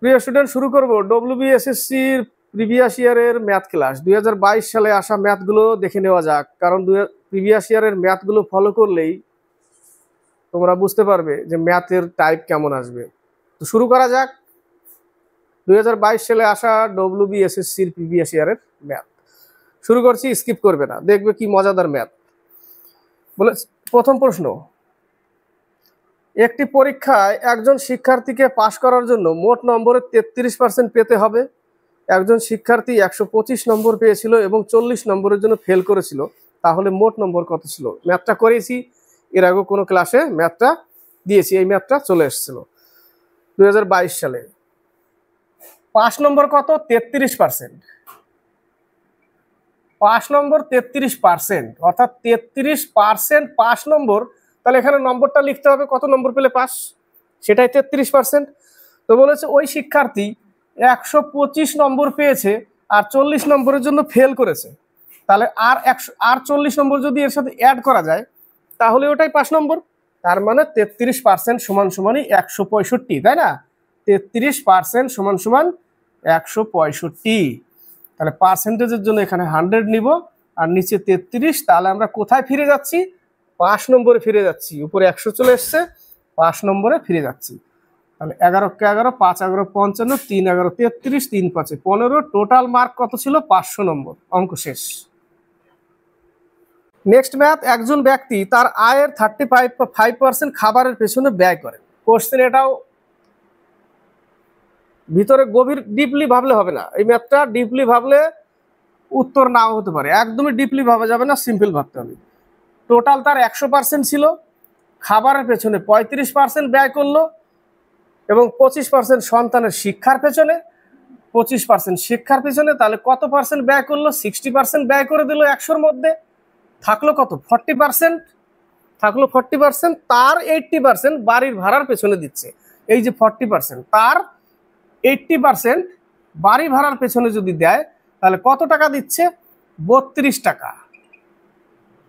প্রিয় স্টুডেন্ট, শুরু করব ডব্লিউবিএসএসসির প্রিভিয়াস ইয়ারের ম্যাথ ক্লাস। 2022 সালে আসা ম্যাথগুলো দেখে নেওয়া যাক, কারণ প্রিভিয়াস ইয়ারের ম্যাথগুলো ফলো করলেই তোমরা বুঝতে পারবে যে ম্যাথের টাইপ কেমন আসবে। তো শুরু করা যাক 2022 সালে আসা ডব্লিউবিএসএসসির প্রিভিয়াস ইয়ারের ম্যাথ। শুরু করছি, স্কিপ করবে না, দেখবে কি মজাদার ম্যাথ। বলে প্রথম প্রশ্ন, একটি পরীক্ষায় একজন শিক্ষার্থীকে পাশ করার জন্য মোট নম্বরের 33% পেতে হবে। একজন শিক্ষার্থী 125 নম্বর পেয়েছিল এবং 40 নম্বরের জন্য ফেল করেছিল, তাহলে মোট নম্বর কত ছিল? ম্যাথটা করেছি, এর আগে কোনো ক্লাসে ম্যাথটা দিয়েছি, এই ম্যাথটা চলে এসেছিল 2022 সালে। পাস নম্বর কত? 33%। পাস নম্বর 33%, অর্থাৎ 33% পাস নম্বর। তাহলে এখানে নম্বরটা লিখতে হবে, কত নম্বর পেলে পাস, সেটাই 33%। তো বলেছে ওই শিক্ষার্থী 125 নম্বর পেয়েছে আর 40 নম্বরের জন্য ফেল করেছে, তাহলে আর 40 নম্বর যদি এর সাথে অ্যাড করা যায় তাহলে ওটাই 5 নম্বর। তার মানে 33% সমান সমানই 165, তাই না? 33% সমান সমান 165। তাহলে পার্সেন্টেজের জন্য এখানে 100 নিব আর নিচে 33। তাহলে আমরা কোথায় ফিরে যাচ্ছি? 5 নম্বরে ফিরে যাচ্ছি। উপরে 100 চলে এসছে, 5 নম্বরে ফিরে যাচ্ছি। তাহলে 11 কে 11, 5 11 55, 3 11 33, 3 5 15। টোটাল মার্ক কত ছিল? 500 নম্বর। অঙ্ক শেষ। নেক্সট ম্যাথ, একজন ব্যক্তি তার আয়ের 35% খাবারের পেছনে ব্যয় করেন। কোশ্চেন এটাও ভিতরে গভীর ডিপলি ভাবলে হবে না, এই ম্যাথটা ডিপলি ভাবলে উত্তর নাও হতে পারে। একদমই ডিপলি ভাবা যাবে না, সিম্পল ভাবতে হবে। টোটাল তার 100% ছিল, খাবারের পেছনে 35% ব্যয় করলো এবং 25% সন্তানের শিক্ষার পেছনে, 25% শিক্ষার পেছনে। তাহলে কত পার্সেন্ট ব্যয় করলো? 60% ব্যয় করে দিল 100-র মধ্যে। থাকলো কত? 40%। থাকলো 40%। তার 80% বাড়ির ভাড়ার পেছনে দিচ্ছে। এই যে 40%, তার 80% বাড়ি ভাড়ার পেছনে যদি দেয় তাহলে কত টাকা দিচ্ছে? 32 টাকা।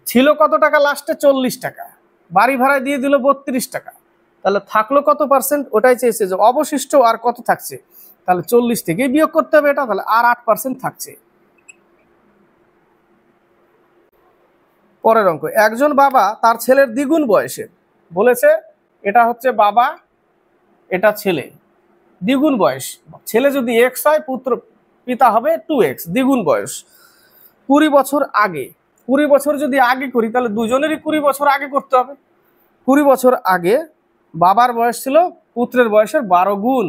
ছিল কত টাকা লাস্টে? 40 টাকা। বাড়ি ভাড়ায় দিয়ে দিল 32 টাকা। তাহলে থাকলো কত পার্সেন্ট? ওটাই চেয়েছে যে অবশিষ্ট আর কত থাকছে। তাহলে 40 থেকেই বিয়োগ করতে হবে এটা, তাহলে আর 8% থাকছে। পরের অঙ্ক, একজন বাবা তার ছেলের দ্বিগুণ বয়সের। বলেছে এটা হচ্ছে বাবা, এটা ছেলে, দ্বিগুণ বয়স। ছেলে যদি x হয়, পিতা হবে 2x, দ্বিগুণ বয়স। 20 বছর আগে, 20 বছর যদি আগে করি তাহলে দুজনেরই 20 বছর আগে করতে হবে। 20 বছর আগে বাবার বয়স ছিল পুত্রের বয়সের 12 গুণ।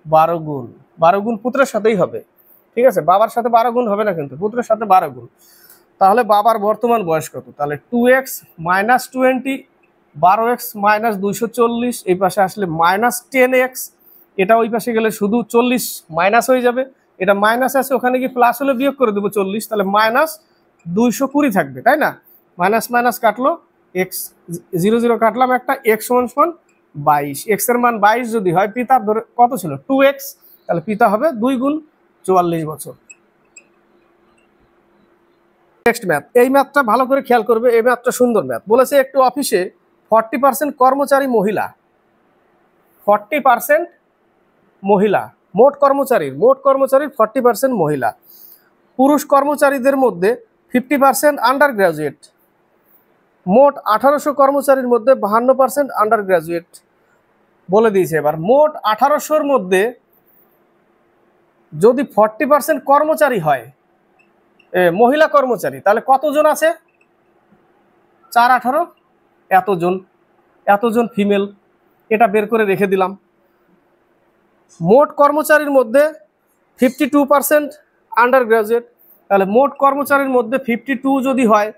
12 গুণ, 12 গুণ পুত্রের সাথেই হবে, ঠিক আছে? বাবার সাথে 12 গুণ হবে না কিন্তু, পুত্রের সাথে 12 গুণ। তাহলে বাবার বর্তমান বয়স কত? তাহলে 2x - 20, 12x - 240, এই পাশে আসলে -10x। এটা ওই পাশে গেলে শুধু 40 মাইনাস হয়ে যাবে, এটা মাইনাস আছে, ওখানে কি প্লাস হলে বিয়োগ করে দেবো 40, তাহলে -220 থাকবে, তাই না? মাইনাস মাইনাস কাটলো, এক্স 0 0 কাটলাম একটা, এক্স সমান 22। এক্স এর মান 22 যদি হয়, পিতার ধরে কত ছিল? 2x, তাহলে পিতা হবে 2 গুণ 44 বছর। নেক্সট ম্যাথ, এই ম্যাথটা ভালো করে খেয়াল করবে, এই ম্যাথটা সুন্দর ম্যাথ। বলেছে একটু অফিসে 40% কর্মচারী মহিলা। 40% মহিলা, মোট কর্মচারীর 40% মহিলা। পুরুষ কর্মচারীদের মধ্যে 50% আন্ডার গ্রাজুয়েট। মোট 1800 কর্মচারীর মধ্যে 52% আন্ডার গ্রাজুয়েট। বলে দিয়েছে এবার মোট 1800-র মধ্যে যদি 40% কর্মচারী হয়, মহিলা কর্মচারী, তাহলে কতজন আছে? 4 18 এতজন, এতজন ফিমেল, এটা বের করে রেখে দিলাম। মোট কর্মচারীর মধ্যে 52% আন্ডার গ্রাজুয়েট, তাহলে মোট কর্মচারীর মধ্যে 52 যদি হয়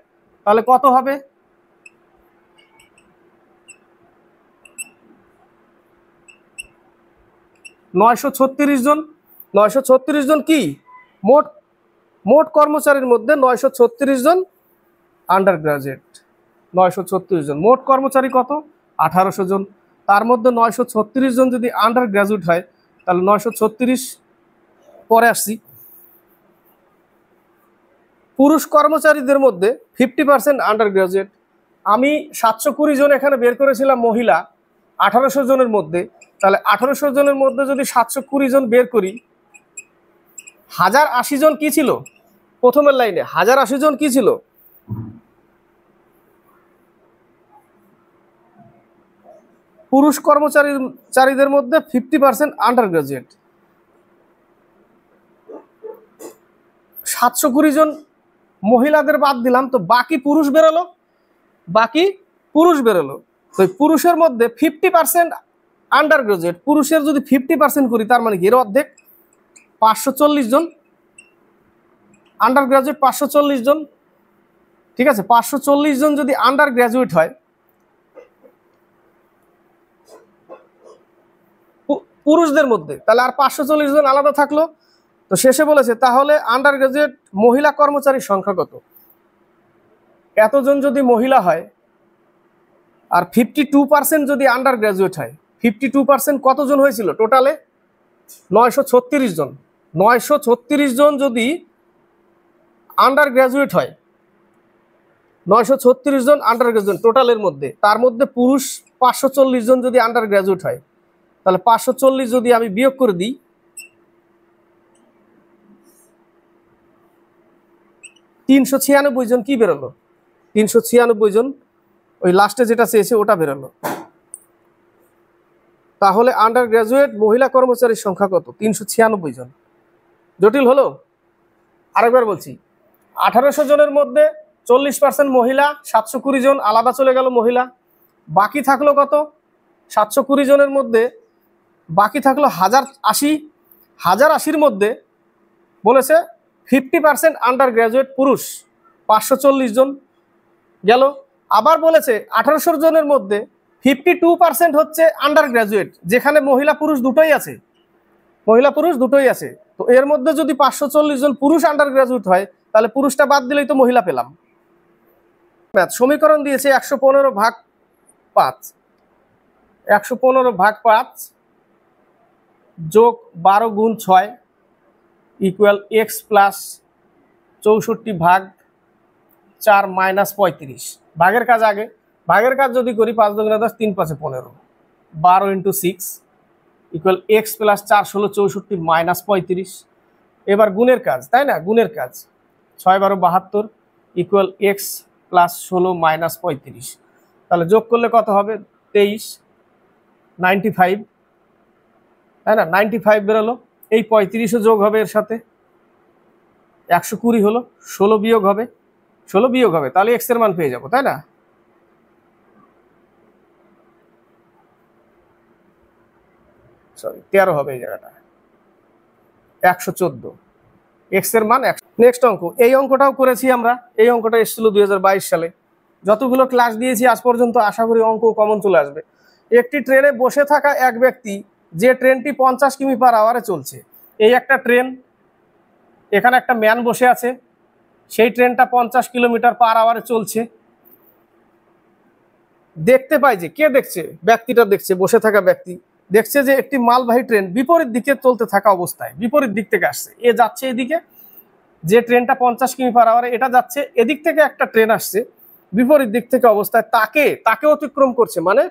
তাহলে কত হবে? 936 জন। 936 জন কি? মোট কর্মচারীর মধ্যে 936 জন আন্ডার গ্রাজুয়েট। 936 জন। মোট কর্মচারী কত? 1800 জন। তার মধ্যে 936 জন যদি আন্ডার গ্রাজুয়েট হয় তাহলে 936 পরে আসছি। পুরুষ কর্মচারীদের মধ্যে 50% আন্ডার গ্রাজুয়েট। আমি 720 জন এখানে বের করেছিলাম মহিলা, 1800 জনের মধ্যে, তাহলে 1800 জনের মধ্যে যদি 720 জন বের করি, 1080 জন কি ছিল? প্রথমের লাইনে 1080 জন কি ছিল? পুরুষ কর্মচারীদের মধ্যে 50% আন্ডার গ্রাজুয়েট। 720 জন মহিলাদের বাদ দিলাম, তো বাকি পুরুষ বেরোলো, তো পুরুষের মধ্যে 50% আন্ডার গ্রাজুয়েট। পুরুষের যদি 50% করি, তার মানে কি এর অর্ধেক 540 জন আন্ডার গ্রাজুয়েট, 540 জন, ঠিক আছে। 540 জন যদি আন্ডার গ্রাজুয়েট হয় পুরুষদের মধ্যে, তাহলে আর 540 জন আলাদা থাকলো। তো শেষে বলেছে তাহলে আন্ডার গ্রাজুয়েট মহিলা কর্মচারীর সংখ্যা কত? এতজন যদি মহিলা হয় আর 52% যদি আন্ডার গ্রাজুয়েট হয়, 52% কতজন হয়েছিল টোটালে? 936 জন। 936 জন যদি আন্ডার গ্রাজুয়েট হয়, 936 জন আন্ডার গ্রাজুয়েট টোটালের মধ্যে, তার মধ্যে পুরুষ 540 জন যদি আন্ডার গ্রাজুয়েট হয়, তাহলে 540 যদি আমি বিয়োগ করে দিই, 396 জন কি বেরোলো? 396 জন, ওই লাস্টে যেটা চেয়েছে ওটা বেরোলো। তাহলে আন্ডার গ্রাজুয়েট মহিলা কর্মচারীর সংখ্যা কত? 396 জন। জটিল হলো? আরেকবার বলছি, 1800 জনের মধ্যে 40% মহিলা, 720 জন আলাদা চলে গেল মহিলা, বাকি থাকলো কত? 720 জনের মধ্যে বাকি থাকলো 1080। 1080-র মধ্যে বলেছে 50% আন্ডার গ্রাজুয়েট পুরুষ, 540 জন গেল। আবার বলেছে 1800 জনের মধ্যে 52% হচ্ছে আন্ডার গ্রাজুয়েট, যেখানে মহিলা পুরুষ দুটোই আছে। তো এর মধ্যে যদি 540 জন পুরুষ আন্ডার গ্রাজুয়েট হয়, তাহলে পুরুষটা বাদ দিলেই তো মহিলা পেলাম। সমীকরণ দিয়েছে 115 ভাগ 5, 115 ভাগ 5 যোগ 12 গুণ 6 ইকুয়াল x প্লাস 64 ভাগ 4 মাইনাস 35। ভাগের কাজ আগে, ভাগের কাজ যদি করি 5 দুগুণে 10, 3 5 15, 12 × 6 ইকুয়াল x প্লাস 4 16 64 মাইনাস 35। এবার গুণের কাজ, তাই না? গুণের কাজ 6 12 72 ইকুয়াল x প্লাস 16 মাইনাস 35। তাহলে যোগ করলে কত হবে? 23 95, তাই না? 95 বেরোলো। এই 35ও যোগ হবে এর সাথে, 120 হলো, 16 বিয়োগ হবে, তাহলে x এর মান পেয়ে যাবো, তাই না? সরি 13 হবে এই জায়গাটা, 114, x এর মান 100। নেক্সট অঙ্ক, এই অঙ্কটাও করেছি আমরা, এই অঙ্কটা এসেছিল 2022 সালে। যতগুলো ক্লাস দিয়েছি আজ পর্যন্ত, আশা করি অঙ্ক কমন চলে আসবে। একটি ট্রেনে বসে থাকা এক ব্যক্তি, যে ট্রেনটি 50 কিমি/আওয়ারে চলছে। এই একটা ট্রেন, এখানে একটা ম্যান বসে আছে, সেই ট্রেনটা 50 কিমি/আওয়ারে চলছে। দেখতে পাই যে, কে দেখছে? ব্যক্তিটা দেখছে, বসে থাকা ব্যক্তি দেখছে যে একটি মালবাহী ট্রেন বিপরীত দিকে চলতে থাকা অবস্থায়, বিপরীত দিক থেকে আসছে, এ যাচ্ছে এদিকে, যে ট্রেনটা 50 কিমি/আওয়ারে এটা যাচ্ছে, এদিক থেকে একটা ট্রেন আসছে বিপরীত দিক থেকে অবস্থায়, তাকে অতিক্রম করছে, মানে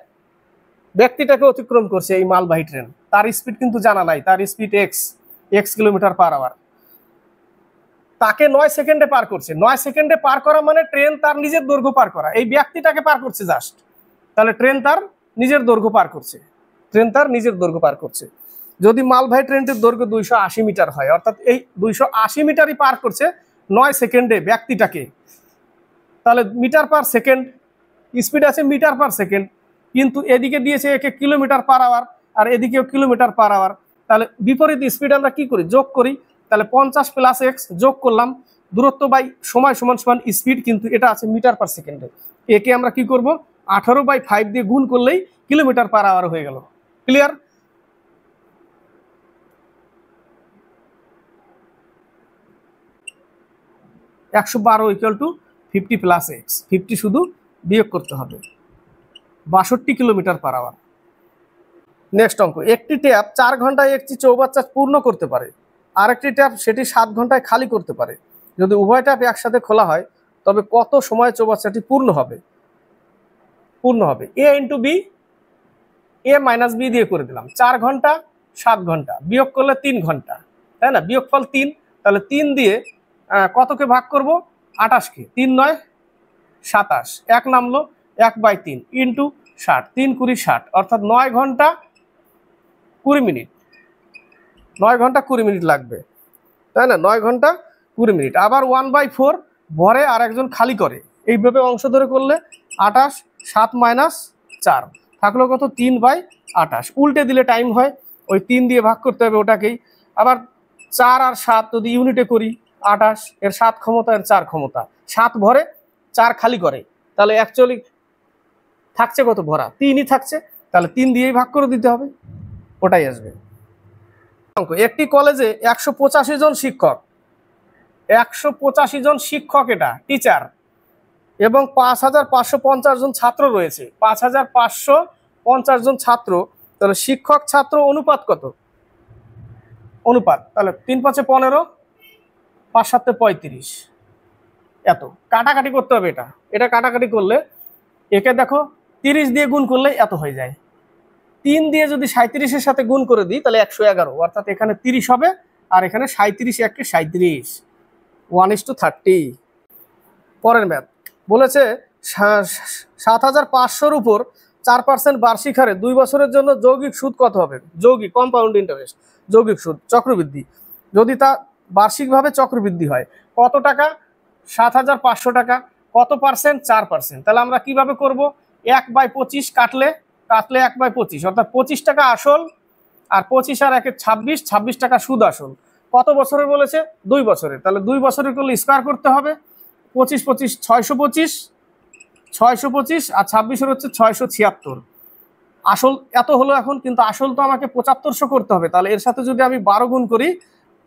ব্যক্তিটাকে অতিক্রম করছে এই মালবাহী ট্রেন। তার স্পিড কিন্তু জানা নাই, তার স্পিড x কিমি/আওয়ার। তাকে 9 সেকেন্ডে পার করছে। 9 সেকেন্ডে পার করা মানে ট্রেন তার নিজের দৈর্ঘ্য পার করা, এই ব্যক্তিটাকে পার করছে জাস্ট, তাহলে ট্রেন তার নিজের দৈর্ঘ্য পার করছে। যদি মালবাহী ট্রেনটির দৈর্ঘ্য 280 মিটার হয়, অর্থাৎ এই 280 মিটারই পার করছে 9 সেকেন্ডে ব্যক্তিটাকে, তাহলে মিটার পার সেকেন্ড, স্পিড আছে মিটার পার সেকেন্ড, কিন্তু এদিকে দিয়েছে একে কিমি/আওয়ার আর এদিকেও কিমি/আওয়ার। তাহলে বিপরীত স্পিড আমরা কি করি? যোগ করি। তাহলে 50 + x যোগ করলাম, দূরত্ব বাই সময় সমান সমান স্পিড, কিন্তু এটা আছে মিটার পার সেকেন্ডে। একে আমরা কি করব? 18/5 দিয়ে গুণ করলেই কিমি/আওয়ার হয়ে গেল। ক্লিয়ার? (112 = 50 + x), 50 শুধু বিয়োগ করতে হবে, 62 কিমি/আওয়ার। নেক্সট অঙ্ক, একটি ট্যাপ 4 ঘন্টায় একটি চৌবাচ্চা পূর্ণ করতে পারে, আরেকটি ট্যাপ সেটি 7 ঘন্টায় খালি করতে পারে। যদি উভয় ট্যাপ একসাথে খোলা হয়, তবে কত সময় চৌবাচ্চাটি পূর্ণ হবে? a × b, a minus b দিয়ে করে দিলাম। 4 ঘন্টা 7 ঘন্টা বিয়োগ করলে 3 ঘন্টা, তাই না? বিয়োগফল 3, তাহলে 3 দিয়ে কতকে ভাগ করব? 28কে। 3 9 27, 1 নামলো 1/3 ইন্টু 60, 3 20 60, অর্থাৎ 9 ঘন্টা 20 মিনিট। 9 ঘন্টা 20 মিনিট লাগবে, তাই না? 9 ঘন্টা 20 মিনিট। আবার 1/4 ভরে আর একজন খালি করে, এইভাবে অংশ ধরে করলে 28, 7 - 4 থাকলো কত? 3/28। উল্টে দিলে টাইম হয়, ওই 3 দিয়ে ভাগ করতে হবে ওটাকেই। আবার 4 আর 7 যদি ইউনিটে করি, 28 এর 7 ক্ষমতা, এর 4 ক্ষমতা, 7 ভরে 4 খালি করে, তাহলে অ্যাকচুয়ালি থাকছে কত? ভরা 3ই থাকছে, তাহলে 3 দিয়েই ভাগ করে দিতে হবে, ওটাই আসবে। একটি কলেজে 185 জন শিক্ষক, 185 জন শিক্ষক, এটা টিচার, এবং 5550 জন ছাত্র রয়েছে। 5550 জন ছাত্র, তাহলে শিক্ষক ছাত্র অনুপাত কত? অনুপাত, তাহলে 3 5 15, 5 7 35, এত। কাটাকাটি করতে হবে, এটা কাটাকাটি করলে একে দেখো 30 দিয়ে গুণ করলে এত হয়ে যায়। 3 দিয়ে যদি 37-এর সাথে গুণ করে দিই তাহলে 111, অর্থাৎ এখানে 30 হবে, আর এখানে 37 1 37, 1:30। পরের ম্যাথ বলেছে 7500-র উপর 4% বার্ষিক হারে 2 বছরের জন্য যৌগিক সুদ কত হবে? যৌগিক, কম্পাউন্ড ইন্টারেস্ট, যৌগিক সুদ, চক্রবৃদ্ধি, যদি তা বার্ষিকভাবে চক্রবৃদ্ধি হয় কত টাকা? 7500 টাকা। কত পার্সেন্ট? 4%। তাহলে আমরা কিভাবে করব? 1/25 কাটলে 1/25, অর্থাৎ 25 টাকা আসল, আর 25 আর 1 26, 26 টাকা সুদ আসল। কত বছরের বলেছে? 2 বছরের। তাহলে 2 বছরের করলে স্কোয়ার করতে হবে। 25 25 625, 625, আর 26-এর হচ্ছে 676। আসল এত হলো এখন, কিন্তু আসল তো আমাকে 7500 করতে হবে, তাহলে এর সাথে যদি আমি 12 গুণ করি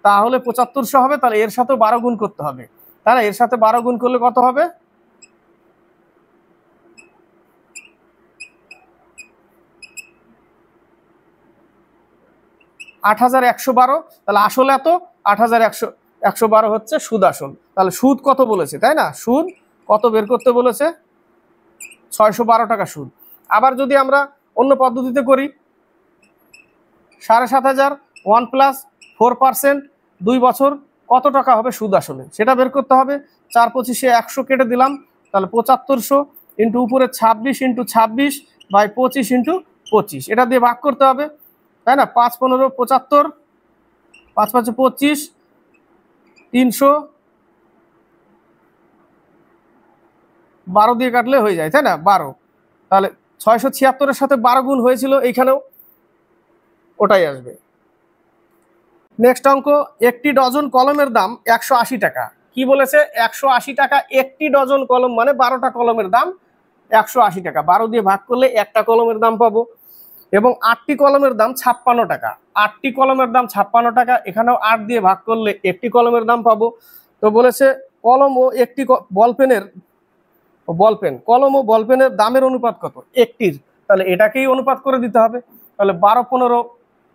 তাহলে 7500 হবে, তাহলে এর সাথেও 12 গুণ করতে হবে, তাহলে এর সাথে 12 গুণ করলে কত হবে? 8112। তাহলে আসল এত, 8112 হচ্ছে সুদ আসল। তাহলে সুদ কত বলেছে, তাই না? সুদ কত বের করতে বলেছে? 612 টাকা সুদ। আবার যদি আমরা অন্য পদ্ধতিতে করি, 7500, 1 + 4%, 2 বছর, কত টাকা হবে সুদ আসলে, সেটা বের করতে হবে। 4 25-এ 100 কেটে দিলাম, তাহলে 7500 ইন্টু উপরে 26 ইন্টু 26/25 ইন্টু 25, এটা দিয়ে ভাগ করতে হবে, তাই না? 5 15 75, 5 5 25, 300, 12 দিয়ে কাটলে হয়ে যায়, তাই না? 12, তাহলে 676-এর সাথে 12 গুণ হয়েছিল, এইখানেও ওটাই আসবে। নেক্সট অঙ্ক, একটি ডজন কলমের দাম 180 টাকা। কি বলেছে? 180 টাকা একটি ডজন কলম, মানে 12টা কলমের দাম 180 টাকা। 12 দিয়ে ভাগ করলে একটা কলমের দাম পাবো। এবং 8টি কলমের দাম 56 টাকা। 8টি কলমের দাম 56 টাকা, এখানেও 8 দিয়ে ভাগ করলে একটি কলমের দাম পাবো। তো বলেছে কলম ও একটি কলম ও বলপেনের দামের অনুপাত কত? একটির, তাহলে এটাকেই অনুপাত করে দিতে হবে। তাহলে 12 15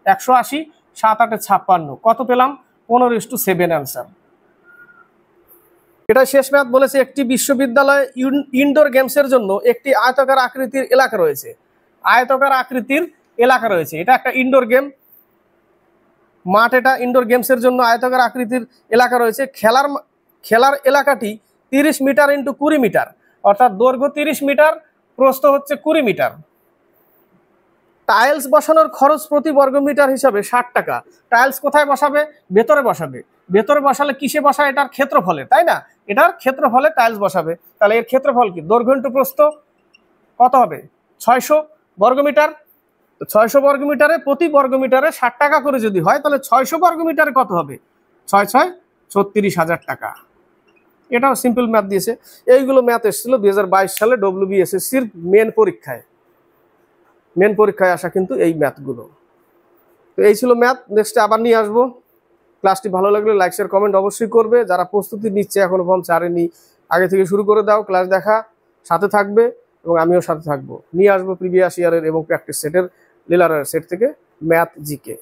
180, 7 8 56, কত পেলাম? 15:7 অ্যান্সার। এটা শেষ ম্যাথ। বলেছে একটি বিশ্ববিদ্যালয়ে ইনডোর গেমসের জন্য একটি আয়তাকার আকৃতির এলাকা রয়েছে। আয়তাকার আকৃতির এলাকা রয়েছে, এটা একটা ইনডোর গেম মাঠ, এটা ইনডোর গেমসের জন্য আয়তাকার আকৃতির এলাকা রয়েছে। খেলার এলাকাটি 30 মিটার ইন্টু 20 মিটার, অর্থাৎ দৈর্ঘ্য 30 মিটার, প্রস্থ হচ্ছে 20 মিটার। টাইলস বসানোর খরচ প্রতি বর্গমিটার হিসাবে 60 টাকা। টাইলস কোথায় বসাবে? ভেতরে বসাবে। ভেতরে বসালে কিসে বসায়? এটার ক্ষেত্রফলে, তাই না? এটার ক্ষেত্রফলে টাইলস বসাবে। তাহলে এর ক্ষেত্রফল কি? দৈর্ঘ্য ইন্টু প্রস্থ কত হবে? 600 বর্গমিটার। 600 বর্গমিটারে প্রতি বর্গমিটারে 60 টাকা করে যদি হয়, তাহলে 600 বর্গমিটারে কত হবে? 6 6 36,000 টাকা। এটাও সিম্পল ম্যাথ দিয়েছে। এইগুলো ম্যাথ এসেছিল 2022 সালে WBSSC-র মেন পরীক্ষায় আসা কিন্তু এই ম্যাথগুলো। তো এই ছিল ম্যাথ। নেক্সটে আবার নিয়ে আসবো। ক্লাসটি ভালো লাগলে লাইক শেয়ার কমেন্ট অবশ্যই করবে। যারা প্রস্তুতি নিচ্ছে এখনো ফর্ম ছাড়েনি, আগে থেকে শুরু করে দাও। ক্লাস দেখা, সাথে থাকবে এবং আমিও সাথে থাকবো। নিয়ে আসবো প্রিভিয়াস ইয়ারের এবং প্র্যাকটিস সেটের লিলারের সেট থেকে ম্যাথ জিকে।